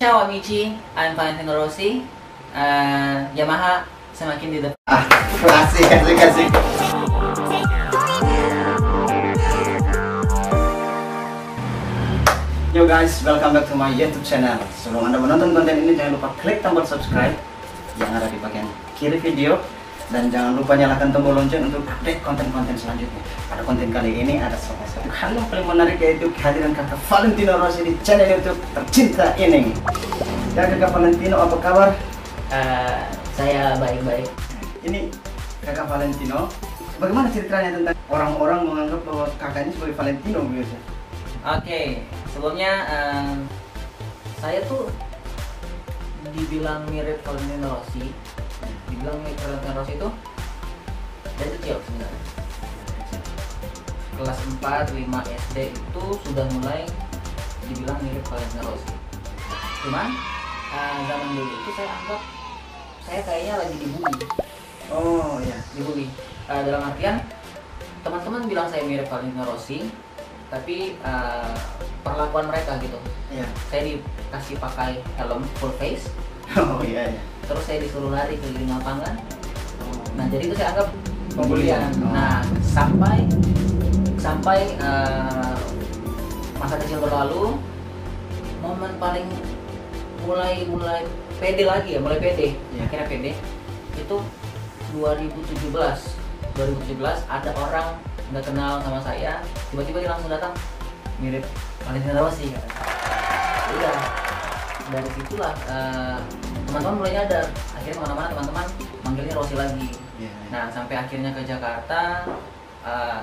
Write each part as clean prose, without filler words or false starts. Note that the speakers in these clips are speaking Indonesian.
Ciao amici, I'm Valentino Rossi. Yamaha semakin di depan. Asik. Yo guys, welcome back to my YouTube channel. Sebelum Anda menonton konten ini, jangan lupa klik tombol subscribe yang ada di bagian kiri video. Dan jangan lupa nyalakan tombol lonceng untuk update konten-konten selanjutnya. Pada konten kali ini ada salah satu hal yang paling menarik, yaitu kehadiran kakak Valentino Rossi di channel YouTube tercinta ini. Ya kakak Valentino, apa kabar? Saya baik-baik. Ini kakak Valentino. Bagaimana ceritanya tentang orang-orang menganggap bahwa kakak ini sebagai Valentino biasa? Oke, sebelumnya saya tuh dibilang mirip Valentino Rossi. Dibilang mirip Valentino Rossi itu dari kecil sebenarnya. Kelas 4, 5 SD itu sudah mulai dibilang mirip Valentino Rossi. Cuman zaman dulu itu saya anggap saya kayaknya lagi dibully. Oh ya, Dibully. Dalam artian teman-teman bilang saya mirip Valentino Rossi, tapi perlakuan mereka gitu. iya. Saya dikasih pakai helm full face, Oh iya. terus saya disuruh lari keliling lapangan. Nah jadi itu saya anggap Pembulian. Oh. Nah sampai masa kecil berlalu, momen paling mulai pede lagi ya, mulai pede. Iya. Akhirnya pede itu 2017 ada orang nggak kenal sama saya, tiba-tiba dia langsung datang, mirip Valentino Rossi. Udah dari situlah teman-teman mulai nyadar. Akhirnya kemana-mana teman-teman manggilnya Rossi lagi. Iya. Nah sampai akhirnya ke Jakarta,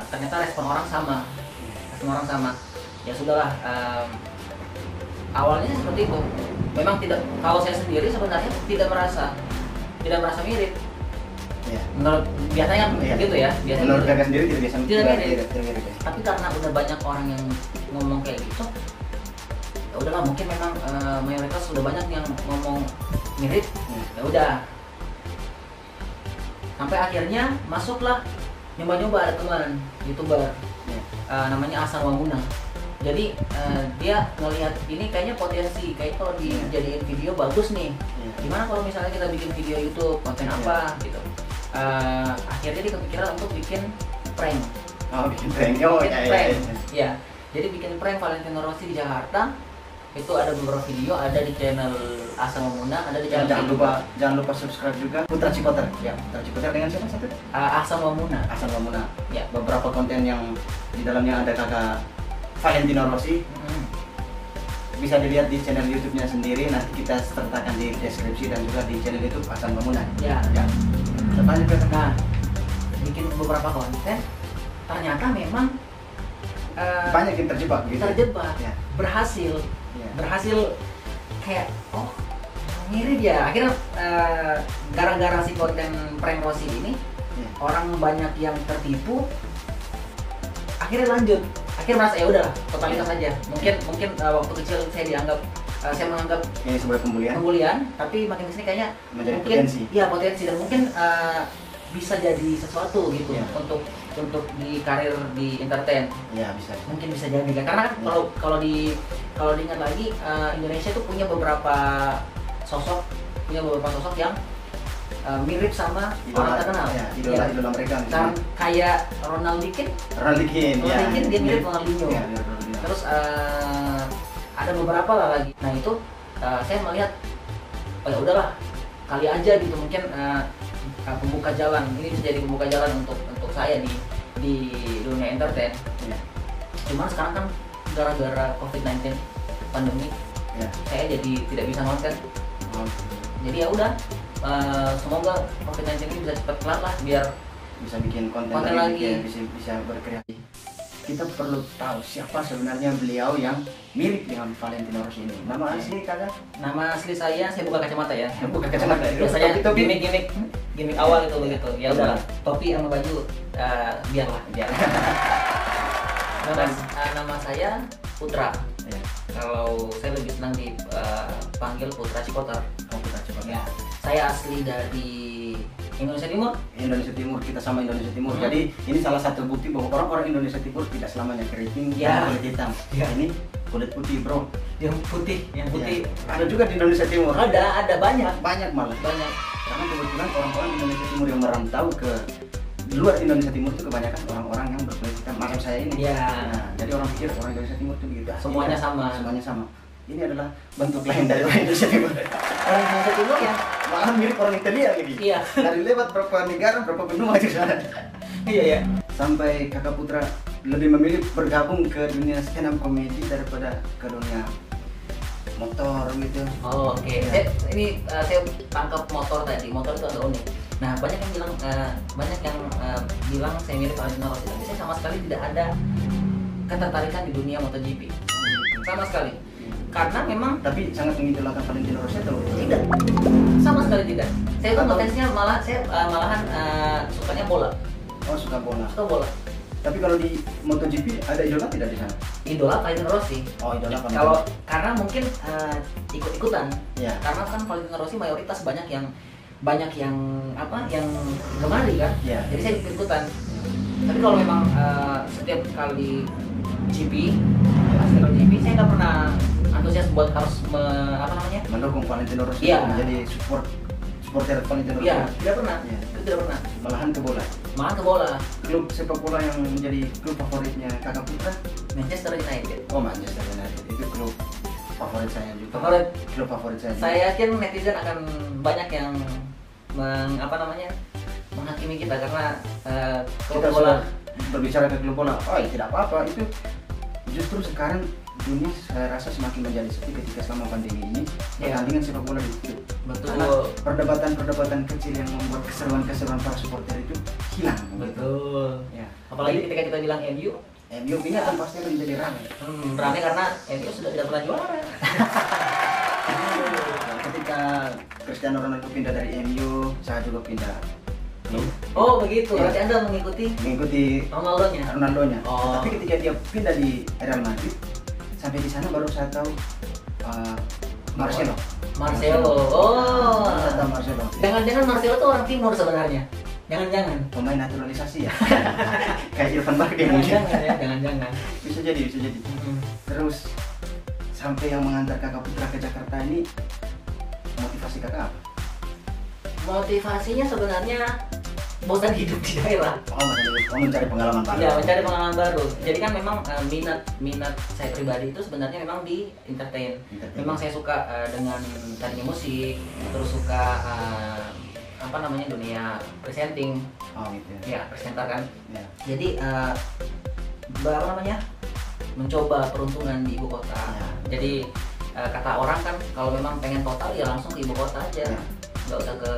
ternyata respon orang sama. Ya sudahlah, awalnya seperti itu. Memang tidak, kalau saya sendiri sebenarnya tidak merasa mirip. Iya. Menurut biasanya kan Iya. gitu ya. Biasanya Menurut gitu. kakak sendiri tidak biasa Tidak mirip. tidak mirip ya? Tapi karena udah banyak orang yang ngomong kayak gitu, ya udahlah, mungkin memang mayoritas sudah banyak yang ngomong mirip. Ya udah. Sampai akhirnya masuklah nyoba-nyoba, ada teman YouTuber Iya. namanya Ahsan Wamuna. Jadi dia ngelihat ini kayaknya potensi, kayak kalau dijadiin video bagus nih. Iya. Gimana kalau misalnya kita bikin video YouTube, konten apa gitu. Akhirnya dia kepikiran untuk bikin prank. Oh bikin prank. Oh Bikin iya. prank. Ya. Jadi bikin prank Valentino Rossi di Jakarta. Itu ada beberapa video, ada di channel Ahsan Wamuna, ada di channel Jangan lupa subscribe juga Putra Cipoter. Ya, Putra Cipoter dengan siapa satu? Ahsan Wamuna. Ahsan Wamuna. Ya. Beberapa konten yang di dalamnya ada kakak Valentino Rossi. Bisa dilihat di channel YouTube-nya sendiri. Nanti kita sertakan di deskripsi dan juga di channel YouTube Ahsan Wamuna. Ya. Ya. Selanjutnya Nah, bikin beberapa konten, ternyata memang banyak yang terjebak gitu. terjebak, Ya. berhasil Ya. kayak mirip ya. Akhirnya gara-gara si konten prank Rossi ini, Ya. orang banyak yang tertipu, akhirnya lanjut, akhirnya merasa ya udahlah, totalitas aja. Mungkin waktu kecil saya menganggap Ini sebagai pembulian, tapi makin kesini kayaknya Menjadi mungkin potensi. potensi dan mungkin bisa jadi sesuatu gitu Ya. untuk di karir di entertain. Ya bisa. Mungkin bisa jadi kan, karena kan kalau diingat lagi, Indonesia tuh punya beberapa sosok yang mirip sama orang terkenal. Ya, Ya. idola mereka. Kan kayak Ronaldinho, dia mirip Ronaldinho. Ya, mirip Ronaldinho. Terus ada beberapa lah lagi. Nah itu saya melihat, oh ya udahlah, kali aja gitu, mungkin pembuka jalan. Ini bisa jadi pembuka jalan untuk saya di dunia entertain. Ya. Cuman sekarang kan gara-gara COVID-19 pandemi, Ya. saya jadi tidak bisa konten. Oh. Jadi ya udah, semoga COVID-19 ini bisa cepat kelar lah, biar Bisa bikin konten lagi. Ya, bisa berkreasi. Kita perlu tahu siapa sebenarnya beliau yang mirip dengan Valentino Rossi ini. Nama asli kakak? nama asli saya buka kacamata ya. Bukan kacamata. Biasanya Topi. gimmick awal itu begitu. Ya udah, topi sama baju biarlah. Nama saya Putra. Ya. Kalau saya lebih senang dipanggil Putra Cipoter. Oh, Putra Cipoter. Ya. Saya asli dari Indonesia Timur. Indonesia Timur, kita sama Indonesia Timur. Jadi ini salah satu bukti bahwa orang-orang Indonesia Timur tidak selamanya keriting Ya. dan kulit hitam. Ya. Ini kulit putih bro. Yang putih. Ya. Ada juga di Indonesia Timur. Ada banyak. Banyak malah. Banyak. Karena kebetulan orang-orang Indonesia Timur yang merantau ke luar Indonesia Timur itu kebanyakan orang-orang yang berkulit hitam macam saya ini. Iya. Nah, jadi orang pikir orang Indonesia Timur itu begitu. Semuanya sama. Semuanya sama. Ini adalah bentuk lain dari orang Indonesia Timur. Orang Indonesia Timur ya? Malah mirip orang Italia gitu. Iya. Dari lewat berapa negara, berapa benua di sana. Iya ya. Sampai Kakak Putra lebih memilih bergabung ke dunia stand up comedy daripada ke dunia motor gitu. Oh, oke. Ya. Saya tangkap motor tadi. Motor itu agak unik. Nah, banyak yang bilang saya mirip Valentino Rossi. Tapi saya sama sekali tidak ada ketertarikan di dunia MotoGP. Sama sekali. Karena memang Tapi sangat mengidolakan Valentino Rossi atau tidak. Sama sekali tidak. Saya tuh ngefans-nya malahan sukanya bola. oh suka bola. Suka bola. Tapi kalau di MotoGP ada idola tidak di sana? Idola Valentino Rossi. Oh idola Valentino. Kalau karena mungkin ikut-ikutan. Ya. Karena kan Valentino Rossi mayoritas banyak yang gemari kan. Ya. Jadi saya ikut-ikutan. Tapi kalau memang setiap kali GP saya nggak pernah antusias buat harus mendukung Valentino Rossi Iya. menjadi supporter Valentino Rossi. Iya, tidak pernah. Iya. Itu tidak pernah. Malahan ke bola. Malah ke bola. Klub sepak bola yang menjadi klub favoritnya Kakak Putra? Manchester United. Oh Manchester United itu klub favorit saya juga. Favorit. Klub favorit saya. Saya yakin netizen akan banyak yang menghakimi kita karena klub Kita bola. sudah berbicara ke klub bola. Oh ya tidak apa-apa itu. Justru sekarang dunia saya rasa semakin menjadi sepi ketika selama pandemi ini pertandingan sepak bola ditutup. Betul. Karena perdebatan kecil yang membuat keseruan para supporter itu hilang. Betul. Ya. Apalagi ketika kita bilang MU, MU ini akan pasti akan menjadi ramai. ramai karena MU sudah tidak pernah juara. Ketika Cristiano Ronaldo pindah dari MU, saya juga pindah. Oh begitu, Ya. berarti Anda mengikuti Ronaldo-nya. Ronaldo-nya. Oh. Tapi ketika dia pindah di Real Madrid, sampai di sana baru saya tahu Marcelo. Oh. Saya tahu Marcelo. Jangan-jangan Marcelo itu orang timur sebenarnya. Jangan-jangan. Pemain naturalisasi ya. Kayak Irfan Bahdim mungkin. Jangan-jangan ya, jangan-jangan. Bisa jadi. Terus sampai yang mengantar Kakak Putra ke Jakarta ini motivasi Kakak apa? Motivasinya sebenarnya bosan hidup di daerah. Mencari pengalaman baru. Ya, mencari pengalaman baru. Jadi kan memang minat saya pribadi itu sebenarnya memang di entertain. Memang saya suka dengan tadinya musik, terus suka dunia presenting. Oh gitu ya. Ya, presenter kan. Ya. Jadi mencoba peruntungan di ibu kota. Ya. Jadi kata orang kan kalau memang pengen total ya langsung ke ibu kota aja. Ya. Nggak usah ke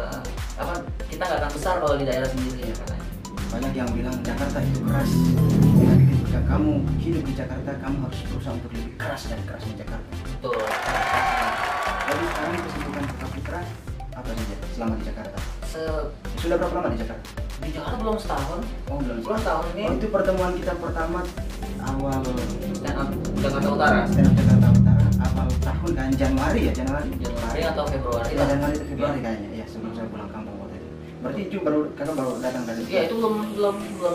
kita nggak akan besar kalau di daerah sendiri ya katanya. Banyak yang bilang Jakarta itu keras. Tapi ketika kamu hidup di Jakarta, kamu harus berusaha untuk lebih keras dari kerasnya Jakarta. Betul. Jadi sekarang kesibukan Kakak Putra apa saja selama di Jakarta? Sudah berapa lama di Jakarta? Di Jakarta belum setahun. Oh belum. Belum setahun ini. Oh itu pertemuan kita pertama awal Stand up Jakarta Utara. stand up Jakarta Utara awal tahun kan Januari ya Januari atau Februari ya, lah. Januari atau Februari kayaknya ya sebelum saya pulang kampung waktu itu. Berarti itu kakak baru datang dari Iya itu belum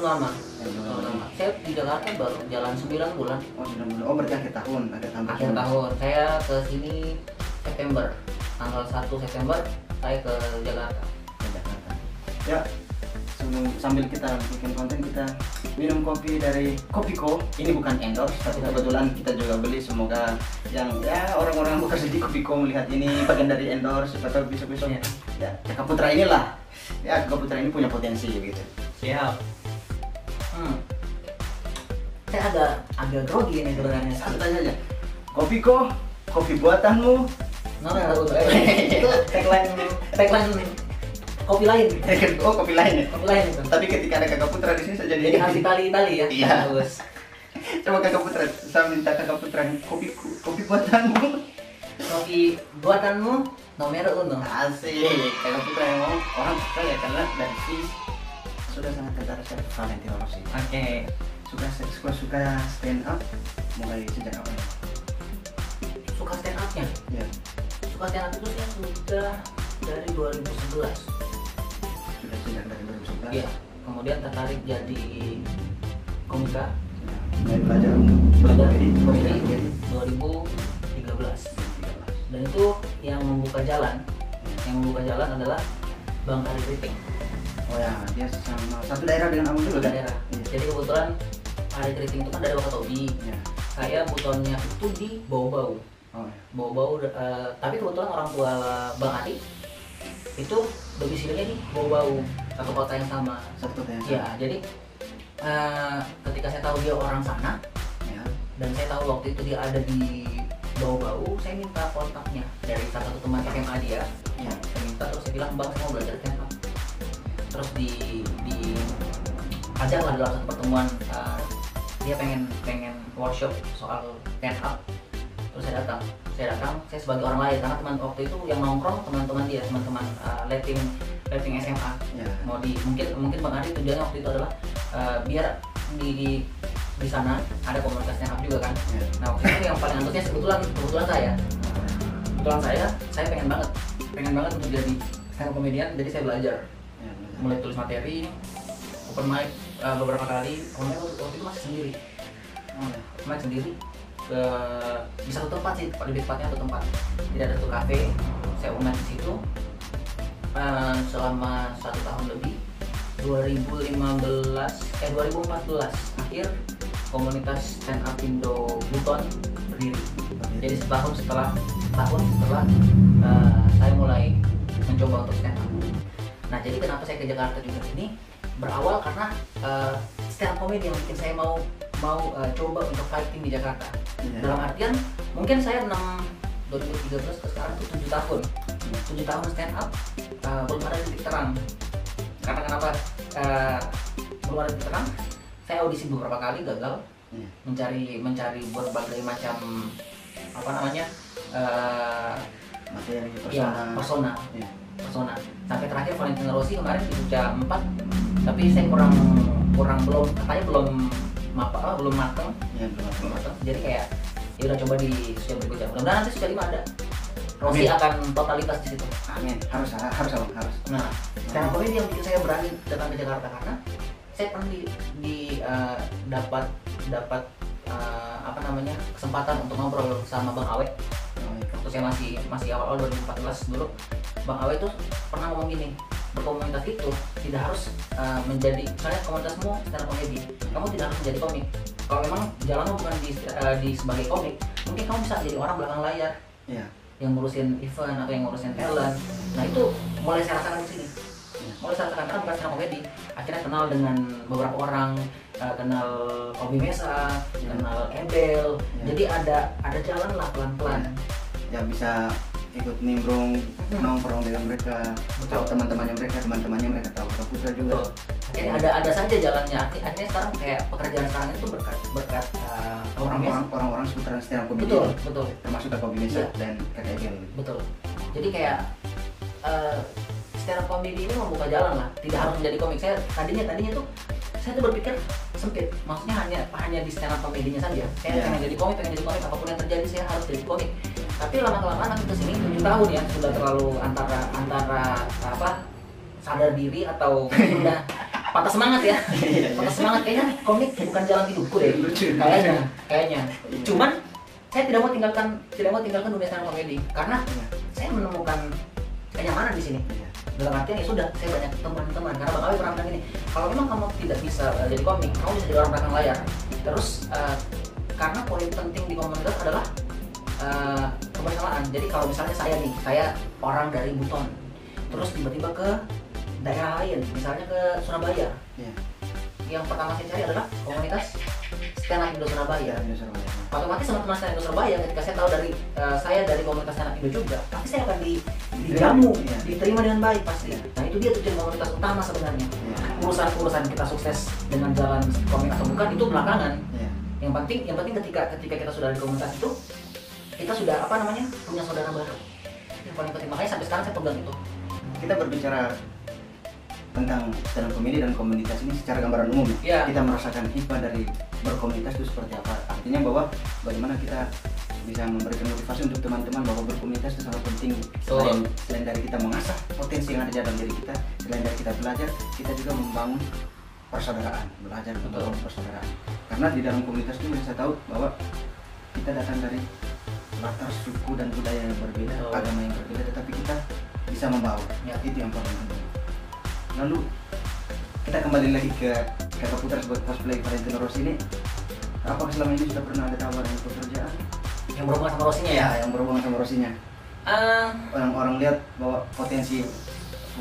lama. Ya, belum Belum lama. lama. Saya di Jakarta baru jalan 9 bulan. Oh sudah mulai. Oh berarti akhir tahun Akhir tahun. Saya ke sini September. Tanggal 1 September saya ke Jakarta. Ke Jakarta. Ya sambil kita bikin konten kita minum kopi dari Kopiko. Ini bukan endorse tapi kebetulan kita juga beli, semoga yang orang-orang yang bekerja di Kopiko melihat ini bagian dari endorse atau besok-besok ya Kakak Putra inilah ya Kakak Putra ini punya potensi gitu. Siap. Saya agak grogi ini sebenarnya. Santai aja. Kopiko, kopi buatanmu. Itu tagline kopi lain. Oh kopi lain ya. Kopi lain itu. Tapi ketika ada Kakak Putra di sini saya Jadi khas Itali ya. Iya. Bagus. Coba Kakak Putra, saya minta Kakak Putra kopi buatanmu. Kopi buatanmu nomor 1. Asik. Kakak Putra yang mau orang suka ya karena dari Swiss sudah sangat tertarik Valentino Rossi. Oke. Suka stand up mulai sejak awal. Suka stand up-nya. Ya. Suka stand up itu saya sudah dari 2011. Sudah sejak dari 2011. Iya. Kemudian tertarik jadi komika. Ya. mulai belajar untuk berkomedi komedi 2013. Dan itu yang membuka jalan adalah Bang Ari Kriting. Oh ya, dia sama satu daerah dengan Abang juga kan? Daerah. Iya. Jadi kebetulan Ari Kriting itu kan dari Wakatobi. Iya. Saya butonnya itu di Bau-Bau. Oh ya. Bau-Bau, tapi kebetulan orang tua Bang Ari itu domisilinya di Bau-Bau, satu kota yang sama. Satu kota yang Ya, jadi ketika saya tahu dia orang sana ya. dan saya tahu waktu itu dia ada di Bau-Bau, saya minta kontaknya dari salah satu teman SMA dia. Ya. Saya minta, terus saya bilang, Bang, saya mau belajar stand up. Terus di ajak lah dalam satu pertemuan, dia pengen workshop soal stand up. Terus saya datang, saya sebagai orang lain karena teman waktu itu yang nongkrong teman-teman dia, teman-teman letting SMA. Ya. Mau mungkin Bang Ari tujuannya waktu itu adalah biar di sana ada komunitas stand up juga kan. Ya. Nah, waktu itu yang paling antusias kebetulan saya pengen banget untuk jadi stand up comedian, jadi saya belajar. Ya, Mulai tulis materi, open mic beberapa kali. Open mic waktu itu masih sendiri. Open mic sendiri di satu tempat sih, lebih tepatnya satu tempat. Jadi ada satu kafe, saya open mic di situ selama 1 tahun lebih. 2014 akhir komunitas stand up Indo Buton berdiri. Jadi setahun setelah saya mulai mencoba untuk stand up. Nah, jadi kenapa saya ke Jakarta juga ini berawal karena stand up comedy yang bikin saya mau coba untuk fighting di Jakarta. Dalam artian mungkin saya 2013 ke sekarang tuh 7 tahun. 7 tahun stand up belum ada titik terang. Karena kenapa belum ada titik terang? Saya audisi beberapa kali gagal, mencari berbagai macam materi persona. Sampai terakhir Valentino Rossi kemarin di Jogja 4, tapi saya belum mateng. Ya, belum mateng. Jadi kayak ya udah coba di Suja berikutnya. Mudah-mudahan nanti Suja 5 ada. Rossi akan totalitas di situ. Amin. Harus. Nah, stand up comedy yang bikin saya berani datang ke Jakarta karena saya pernah dapat kesempatan untuk ngobrol sama Bang Awe. Waktu saya masih awal 2014 dulu, Bang Awe tuh pernah ngomong gini, berkomunitas itu tidak harus menjadi, misalnya komunitasmu stand up comedy, kamu tidak harus menjadi komik. Kalau memang jalanmu bukan di sebagai komik, mungkin kamu bisa jadi orang belakang layar. Ya. Yang ngurusin event atau yang ngurusin talent. Nah, itu mulai saya rasakan di sini. Mulai saya rasakan karena bukan stand up comedy. Akhirnya kenal dengan beberapa orang, kenal Obi Mesa, kenal Ebel. Jadi ada jalan lah pelan-pelan. Ya, bisa ikut nimbrung, nongkrong dengan mereka, tahu teman-temannya mereka tahu Kak Putra juga. Jadi ada saja jalannya. Akhirnya sekarang kayak pekerjaan sekarang itu berkat orang-orang seputaran stand up comedy. Betul. Termasuk Kak Obi Mesa dan Kak Egel. Betul. Jadi kayak stand up comedy ini membuka jalan lah. Tidak harus menjadi komik. Saya tadinya tuh saya berpikir sempit. Maksudnya hanya di stand up comedy-nya saja. Saya pengen jadi komik, apapun yang terjadi saya harus jadi komik. Tapi lama-kelamaan nanti kesini 7 tahun ya sudah terlalu antara sadar diri atau udah patah semangat ya. Patah semangat kayaknya komik bukan jalan hidupku deh. Kayaknya. Cuman saya tidak mau tinggalkan dunia stand up comedy karena saya menemukan kenyamanan di sini. Dalam artian ya sudah, saya banyak teman-teman karena Bang Awi pernah bilang gini, kalau memang kamu tidak bisa jadi komik, kamu bisa jadi orang belakang layar. Terus karena poin penting di komunitas adalah kebersamaan. Jadi kalau misalnya saya orang dari Buton, terus tiba-tiba ke daerah lain, misalnya ke Surabaya, yang pertama saya cari adalah komunitas stand up Indo Surabaya. Otomatis teman-teman stand up Indo Surabaya ketika saya tahu saya dari komunitas stand up Indo juga, tapi saya akan dijamu, diterima dengan baik pasti. Nah, itu dia tujuan komunitas utama sebenarnya. Urusan kita sukses dengan jalan komik atau bukan itu belakangan. Yang penting ketika kita sudah di komunitas itu, kita sudah punya saudara baru. Yang paling penting, makanya sampai sekarang saya pegang itu. Kita berbicara tentang stand up comedy dan komunitas ini secara gambaran umum. Kita merasakan hikmah dari berkomunitas itu seperti apa. Artinya bahwa bagaimana kita bisa memberikan motivasi untuk teman-teman bahwa berkomunitas itu sangat penting. Selain dari kita mengasah potensi yang ada di dalam diri kita, selain dari kita belajar, kita juga membangun persaudaraan, belajar membangun persaudaraan. karena di dalam komunitas itu saya tahu bahwa kita datang dari latar suku dan budaya yang berbeda, agama yang berbeda, tetapi kita bisa membawa. Ya. Itu yang paling penting. Lalu kita kembali lagi ke Kakak Putra sebagai cosplay Valentino Rossi ini. Apakah selama ini sudah pernah ada tawaran pekerjaan Yang berhubungan sama Rossinya ya? yang berhubungan sama Rossinya? Orang-orang lihat bahwa potensi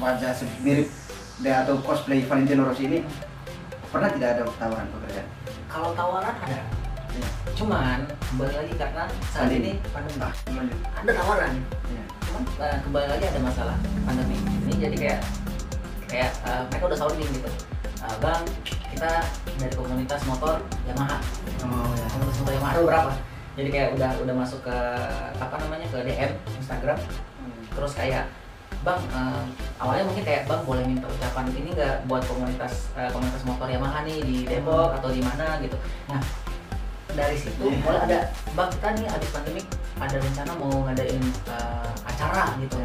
wajah mirip dia atau cosplay Valentino Rossi ini, pernah tidak ada tawaran pekerjaan? Kalau tawaran ada, Ya. cuman kembali lagi karena saat ini pandemi. Lanjut. Ada tawaran, Ya. cuman kembali lagi ada masalah pandemi. Ini jadi kayak mereka udah sounding gitu. Bang, kita dari komunitas motor Yamaha. Oh ya. Komunitas motor Yamaha ada berapa? Jadi kayak udah masuk ke apa namanya, ke DM Instagram. Terus kayak Bang, awalnya mungkin kayak Bang boleh minta ucapan ini nggak buat komunitas motor Yamaha nih di Depok atau di mana gitu. Nah, dari situ mulai ada, Bang, kita nih abis pandemi ada rencana mau ngadain acara gitu.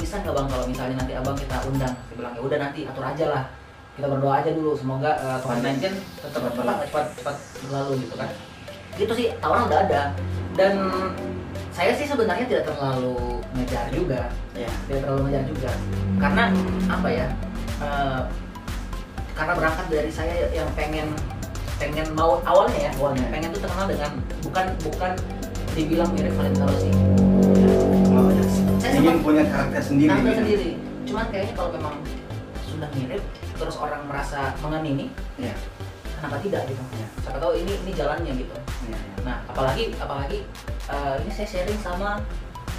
Bisa nggak Bang kalau misalnya nanti Abang kita undang? Saya bilang ya udah, nanti atur aja lah. Kita berdoa aja dulu, semoga COVID-19 tetap cepat berlalu gitu kan. Gitu sih, tawaran udah ada. Dan saya sih sebenarnya tidak terlalu ngejar juga, karena apa ya, karena berangkat dari saya yang pengen mau awalnya pengen tuh terkenal dengan bukan dibilang mirip Valentino Rossi. Oh ya. Saya ingin punya karakter sendiri. Cuman kayaknya kalau memang sudah mirip terus orang merasa mengamini, Ya. kenapa tidak gitu? Ya. Siapa tahu ini jalannya gitu. Ya. Nah, apalagi ini saya sharing sama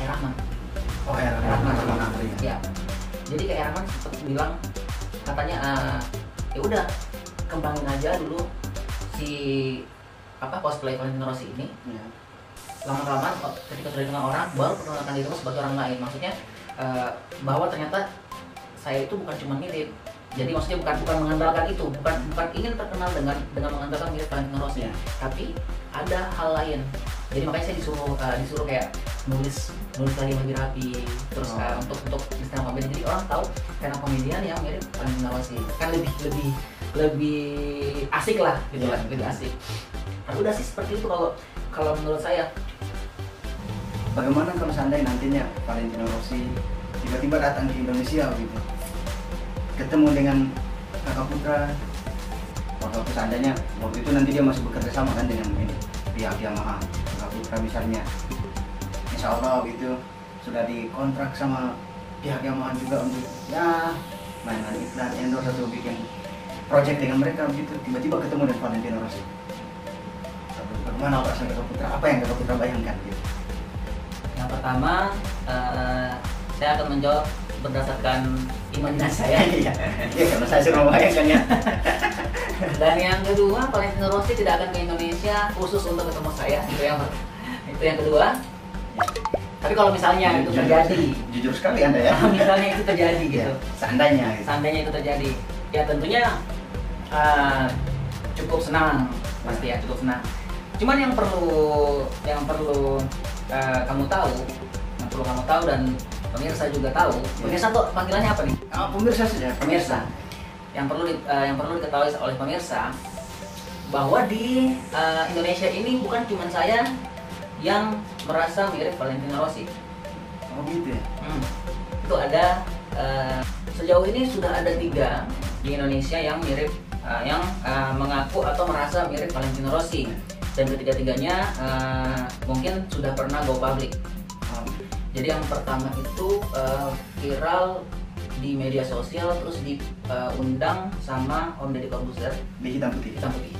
Rahman. Oh ya, Rahman sama Amri. Ya. Jadi kayak Rahman sempat bilang, katanya ya udah kembangin aja dulu si cosplay Valentino Rossi ini. Ya. Lama-kelamaan ketika sudah dikenal orang, baru perkenalkan dirimu sebagai orang lain. Maksudnya bahwa ternyata saya itu bukan cuma mirip. Jadi maksudnya bukan mengandalkan itu, bukan ingin terkenal dengan mengandalkan mirip Valentino Rossi, tapi ada hal lain. Jadi makanya saya disuruh kayak nulis lagi yang lebih rapi, terus untuk stand up comedy. Jadi orang tahu karena komedian yang mirip Valentino Rossi, kan lebih asik lah gitu lah, lebih asik. Nah, udah sih seperti itu kalau menurut saya. Bagaimana kalau seandainya nantinya Valentino Rossi tiba-tiba datang ke Indonesia gitu, ketemu dengan Kakak Putra, waktu seandainya waktu itu nanti dia masih bekerja sama kan dengan pihak Yamaha, Kakak Putra misalnya, insya Allah gitu sudah dikontrak sama pihak Yamaha juga untuk ya mainan iklan, endorse atau bikin project dengan mereka begitu, tiba-tiba ketemu dengan Valentino Rossi. Bagaimana perasaan Kakak Putra? Apa yang Kakak Putra bayangkan gitu? Yang pertama, saya akan menjawab berdasarkan imajinasi saya. Iya, karena saya sudah membayangkan ya. Dan yang kedua, Valentino Rossi tidak akan ke Indonesia khusus untuk ketemu saya. Itu yang kedua. Tapi kalau misalnya itu terjadi, jujur sekali Anda ya. Misalnya itu terjadi gitu. Seandainya itu terjadi, ya tentunya cukup senang, pasti ya cukup senang. Cuman yang perlu kamu tahu dan pemirsa juga tahu. Pemirsa tuh panggilannya apa nih? Pemirsa saja. Pemirsa. Yang perlu diketahui oleh pemirsa bahwa di Indonesia ini bukan cuma saya yang merasa mirip Valentino Rossi. Oh gitu ya. Itu ada sejauh ini sudah ada 3 di Indonesia yang mirip, yang mengaku atau merasa mirip Valentino Rossi. Dan ketiga-tiganya mungkin sudah pernah go public. Jadi yang pertama itu viral di media sosial, terus diundang sama Om Deddy Corbuzier di Hitam Putih.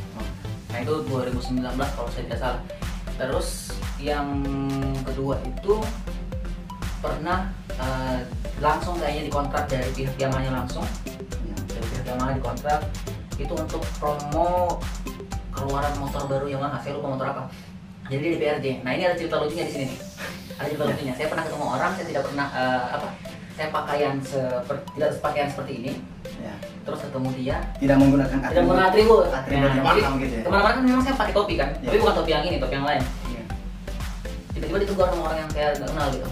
Nah itu 2019 kalau saya tidak salah. Terus yang kedua itu pernah langsung kayaknya dikontrak dari pihak Yamaha langsung. Dari pihak Yamaha dikontrak itu untuk promo keluaran motor baru Yamaha, saya lupa motor apa. Jadi di PRJ. Nah ini ada cerita lucunya di sini nih. Ada cerita lucunya. Saya pernah ketemu orang, saya tidak pernah saya tidak sepakaian seperti ini. Ya. Terus ketemu dia tidak menggunakan atribut Yamaha gitu ya. Kemana-mana kan memang saya pakai topi kan, ya. Tapi bukan topi yang ini, topi yang lain. Ya. Tiba-tiba ditegur sama orang yang saya nggak kenal gitu.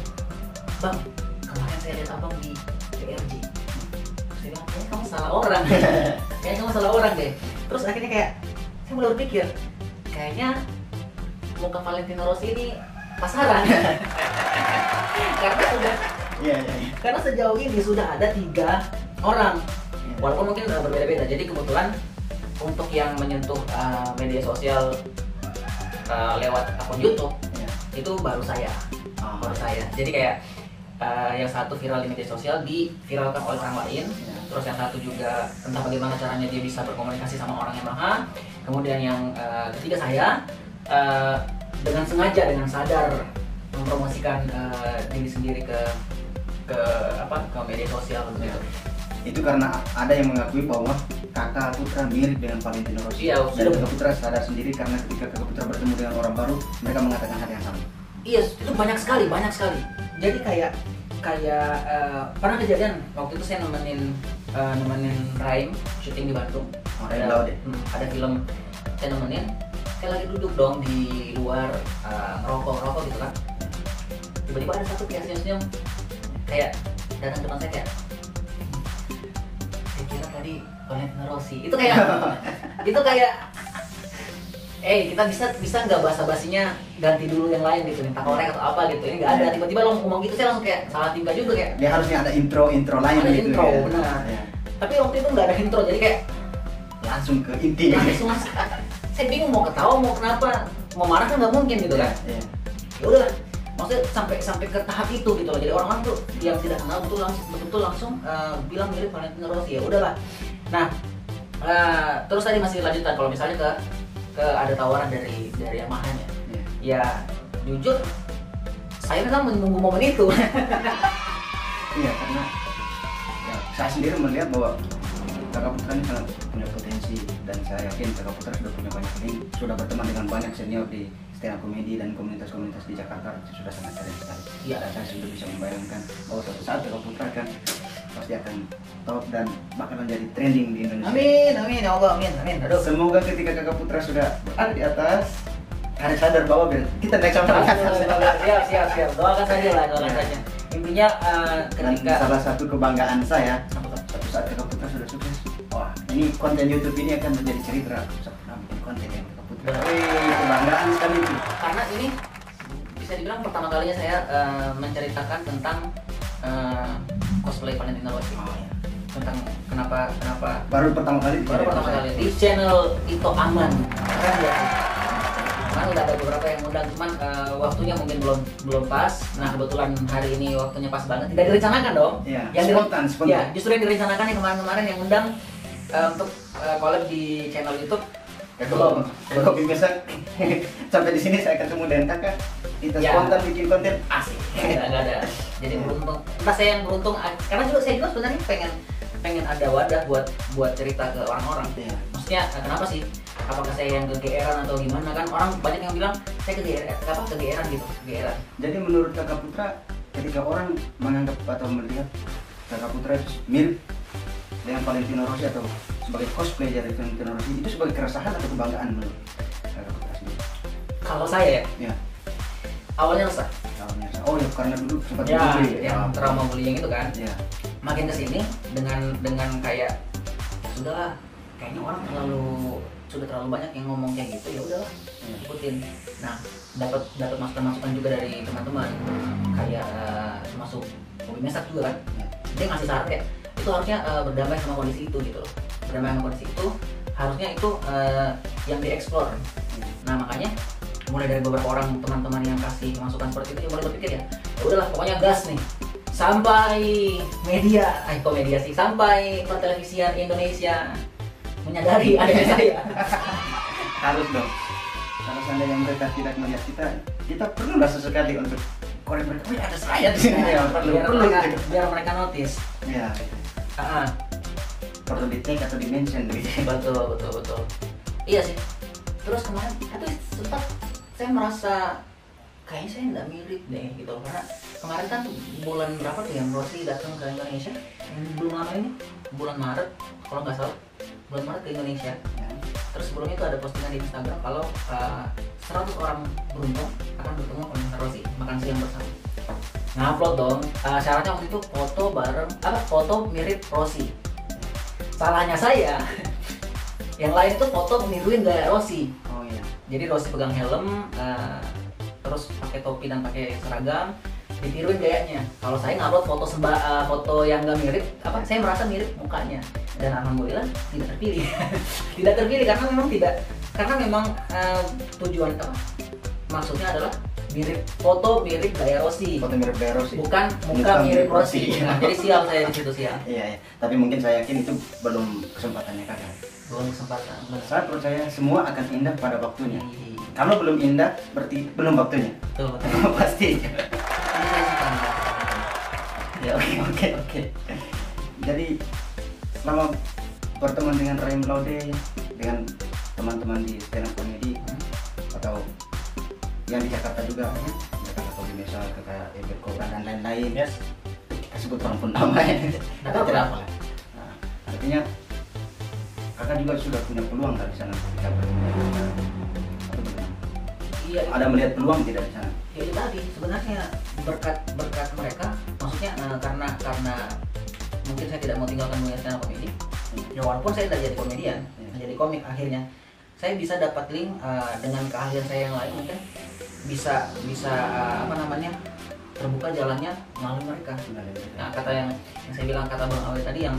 Bang, kemarin saya lihat abang di PRJ. Terus dia bilang, kayaknya kamu salah orang. Kayaknya kamu salah orang deh. Terus akhirnya kayak saya mulai berpikir kayaknya muka Valentino Rossi ini pasaran. Karena sudah Iya. karena sejauh ini sudah ada 3 orang, walaupun mungkin berbeda-beda. Jadi kebetulan untuk yang menyentuh media sosial lewat akun YouTube itu baru saya. Jadi kayak yang satu viral di media sosial diviralkan oleh orang lain, terus yang satu juga entah bagaimana caranya dia bisa berkomunikasi sama orang yang mahal. Kemudian yang ketiga saya dengan sengaja, dengan sadar mempromosikan diri sendiri ke media sosial gitu. Itu karena ada yang mengakui bahwa kakak Putra mirip dengan Valentino Rossi. Iya, dan kakak Putra sadar sendiri karena ketika kakak Putra bertemu dengan orang baru, mereka mengatakan hal yang sama. Iya, itu banyak sekali. Jadi kayak pernah kejadian waktu itu saya nemenin Raim syuting di Bandung. Ada film saya nemenin, saya lagi duduk dong di luar ngerokok gitu kan. Tiba-tiba ada satu kayak senyum, kayak datang depan saya kayak, saya kira tadi Valentino Rossi. Itu kayak kita bisa nggak basa-basinya ganti dulu yang lain gitu, minta korek atau apa gitu. Ini nggak ada, tiba-tiba lo ngomong gitu, saya langsung kayak salah tingkah juga kayak. Dia harusnya ada intro lain ada gitu. Intro, benar. Ya. Tapi waktu itu nggak ada intro, jadi kayak langsung ke inti. Langsung saya bingung mau ketawa, mau kenapa, mau marah kan nggak mungkin gitu kan. Ya udah, maksudnya sampai ke tahap itu gitu loh. Jadi orang-orang tuh yang tidak kenal betul langsung bilang mirip Valentino Rossi. Ya udahlah. Nah, terus tadi masih lanjutan kalau misalnya ke ada tawaran dari Yamaha-nya. Ya jujur saya memang menunggu momen itu. Iya, karena ya, saya sendiri melihat bahwa kakak Putra ini sangat punya potensi, dan saya yakin kakak Putra sudah punya banyak link, sudah berteman dengan banyak senior di stand up comedy dan komunitas-komunitas di Jakarta, itu sudah sangat keren sekali. Iya, dan saya sudah bisa membayangkan bahwa suatu saat kakak Putra kan pasti akan top dan bakal menjadi trending di Indonesia. Amin ya Allah, amin. Aduh. Semoga ketika kakak Putra sudah berada di atas, harus sadar bahwa kita naik sama Siap. Doakan saja. Intinya ketika salah satu kebanggaan saya, suatu saat kakak Putra sudah sukses, wah ini konten YouTube ini akan menjadi cerita. Saya pernah bikin konten yang kakak Putra. Kebanggaan sekali itu. Karena ini bisa dibilang pertama kalinya saya menceritakan tentang cosplay Valentino Rossi. Tentang kenapa baru pertama kali di channel Ito Aman. Keren ya. Kan udah ada beberapa yang undang, cuman waktunya mungkin belum pas. Nah kebetulan hari ini waktunya pas banget. Tidak direncanakan dong. Iya. Yang spontan. Ya, justru yang direncanakan yang kemarin yang undang untuk collab di channel YouTube. Belum biasa. Sampai di sini saya ketemu dengan kakak. Kita spontan bikin konten asik. Nggak ada. Jadi beruntung. Entah saya yang beruntung. Karena saya juga sebenarnya pengen ada wadah buat cerita ke orang-orang. Maksudnya kenapa sih? Apakah saya yang kegeeran atau gimana kan? Orang banyak yang bilang saya kegeeran gitu. Jadi menurut kakak Putra, ketika orang menganggap atau melihat kakak Putra mirip dengan Valentino Rossi atau sebagai cosplay dari Valentino Rossi, itu sebagai keresahan atau kebanggaan menurut kakak Putra sendiri? Kalau saya ya. Awalnya resah. Oh ya, karena dulu sempat yang trauma bullying itu kan. Ya. Makin kesini dengan kayak sudahlah, kayaknya orang sudah terlalu banyak yang ngomong kayak gitu, ya udahlah ikutin. Nah dapat masukan juga dari teman-teman kayak masuk Bobby Mesak juga kan. Dia ngasih saran kayak itu harusnya berdamai sama kondisi itu gitu loh. Berdamai sama kondisi itu harusnya itu yang dieksplor. Nah makanya mulai dari beberapa orang teman-teman yang kasih masukan seperti itu, mulai berpikir ya udahlah pokoknya gas nih sampai sampai pertelevisian Indonesia menyadari adanya saya. Harus dong. Kalau seandainya mereka tidak melihat kita perlulah sesekali untuk korek mereka. Oh ya, ada saya di sini ya. Biar mereka notice. Ya. Perlu di take atau di mention gitu. Betul. Iya sih. Terus kemarin sempat saya merasa kayaknya saya nggak mirip deh gitu, karena kemarin kan bulan berapa tuh yang Rossi datang ke Indonesia, yang belum lama ini bulan Maret kalau nggak salah, bulan Maret ke Indonesia. Terus sebelumnya itu ada postingan di Instagram kalau 100 orang beruntung akan bertemu Valentino Rossi makan siang bersama. Ngupload dong, syaratnya waktu itu foto mirip Rossi. Salahnya saya Yang lain tuh foto meniruin gaya Rossi. Oh iya. Jadi Rossi pegang helm, terus pakai topi dan pakai seragam, ditiruin gayanya. Kalau saya ngupload foto foto yang nggak mirip, saya merasa mirip mukanya. Dan alhamdulillah tidak terpilih. Tidak terpilih karena memang tujuan maksudnya adalah foto mirip gaya Rossi. Foto mirip gaya Rossi. Bukan muka mirip Rossi. Nah, jadi sial saya di situ sial. Iya. Tapi mungkin saya yakin itu belum kesempatannya kakak. Belum kesempatan. Saya percaya semua akan indah pada waktunya. Iya. Kalau belum indah berarti belum waktunya. Betul. Pasti. Ini saya suka indah. Ya oke. Jadi selama berteman dengan Rahim Laude, dengan teman-teman di stand up comedy atau yang di Jakarta juga, Jakarta Comedy Misal, kayak Ebert Cobra dan lain-lain. Yes. Kita sebut orang pun namanya. Nggak apa-apa. Tidak apa. Nah, artinya kakak juga sudah punya peluang dari sana. Atau bagaimana? Iya. Ada melihat peluang tidak di sana? Ya itu tadi sebenarnya berkat mereka, maksudnya karena mungkin saya tidak mau tinggalkan dunia stand up comedy. Ya walaupun saya tidak jadi komedian, jadi komik akhirnya saya bisa dapat link dengan keahlian saya yang lain, mungkin bisa terbuka jalannya melalui mereka. Nah, kata yang saya bilang, kata Bang Awe tadi, yang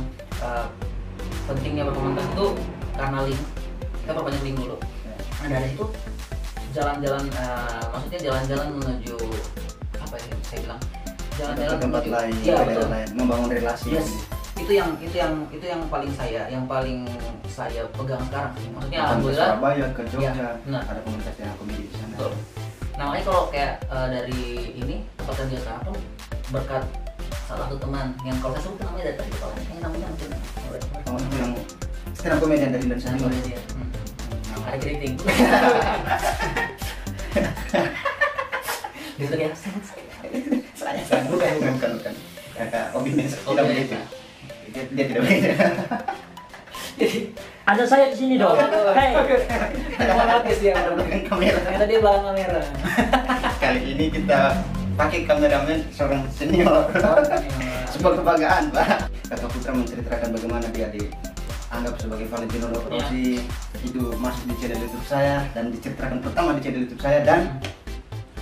pentingnya berkomentar itu karena link. Kita perbanyak link dulu. Nah, dari itu jalan-jalan maksudnya jalan-jalan menuju apa ya saya bilang, jalan-jalan ke tempat menuju lain, ya, ke betul. daerah lain, membangun relasi. Yes. Itu yang paling saya pegang sekarang sih. Maksudnya Ke alhamdulillah Surabaya, ke Jogja, Ya, benar. ada komunitas yang komedi di sana. betul. Nah, makanya kalau kayak dari ini tempat kerja sekarang tuh berkat salah satu teman yang kalau saya sebut namanya dari tadi, kalau ini namanya mungkin Oh, itu yang stand up comedian dari Indonesia Nah, juga. dia. Ada keriting. Gitu ya. Saya bukan. Kakak Obines tidak begitu. Dia tidak begitu. Ada saya di sini dong. Hei, Dramatis dia. Dengan kamera. Ternyata dia belakang kamera. Kali ini kita pakai kameramen seorang senior. Sebuah kebanggaan, Pak. Kakak Putra menceritakan bagaimana dia dianggap sebagai Valentino Rossi. Itu masuk di channel YouTube saya dan diceritakan pertama di channel YouTube saya, dan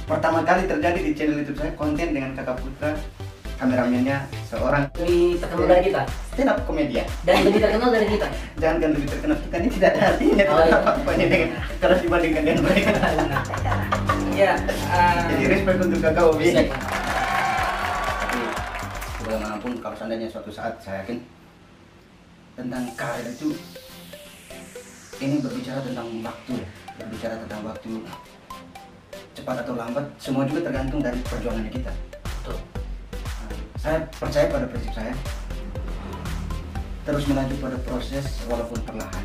pertama kali terjadi di channel YouTube saya konten dengan Kakak Putra, kameramennya seorang Lebih terkenal dari kita stand up komedian. dan lebih terkenal dari kita. Jangan kan lebih terkenal, kita ini tidak ada artinya Oh, iya. apa ini dengan kalau dibandingkan dengan mereka. Ya. Jadi respect untuk Kakak Obi. Respect. Tapi bagaimanapun kalau seandainya suatu saat saya yakin tentang karir itu, ini berbicara tentang waktu ya, berbicara tentang waktu cepat atau lambat, semua juga tergantung dari perjuangannya kita. Betul. Saya percaya pada prinsip saya, terus melaju pada proses walaupun perlahan,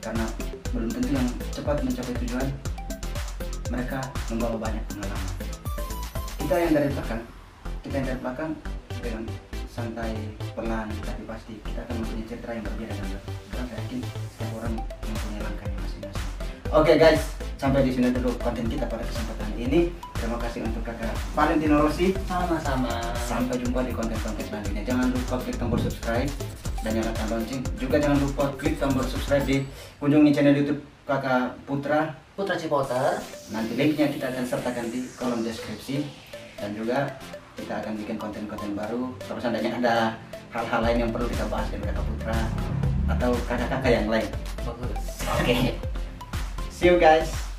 karena belum tentu yang cepat mencapai tujuan mereka membawa banyak pengalaman. Kita yang dari belakang dengan santai, pelan, tapi pasti kita akan mempunyai cerita yang berbeda dan karena saya yakin setiap orang mempunyai langkahnya masing-masing. Oke guys, sampai di sini dulu konten kita pada kesempatan ini. Terima kasih untuk Kakak Valentino Rossi. Sama-sama. Sampai jumpa di konten-konten selanjutnya. Jangan lupa klik tombol subscribe dan nyalakan lonceng. Juga jangan lupa klik tombol subscribe di kunjungi channel YouTube Kakak Putra Cipoter. Nanti linknya kita akan sertakan di kolom deskripsi, dan juga kita akan bikin konten-konten baru. Kalau seandainya ada hal-hal lain yang perlu kita bahas dengan Kakak Putra atau kakak-kakak yang lain. Bagus. Oke. See you guys.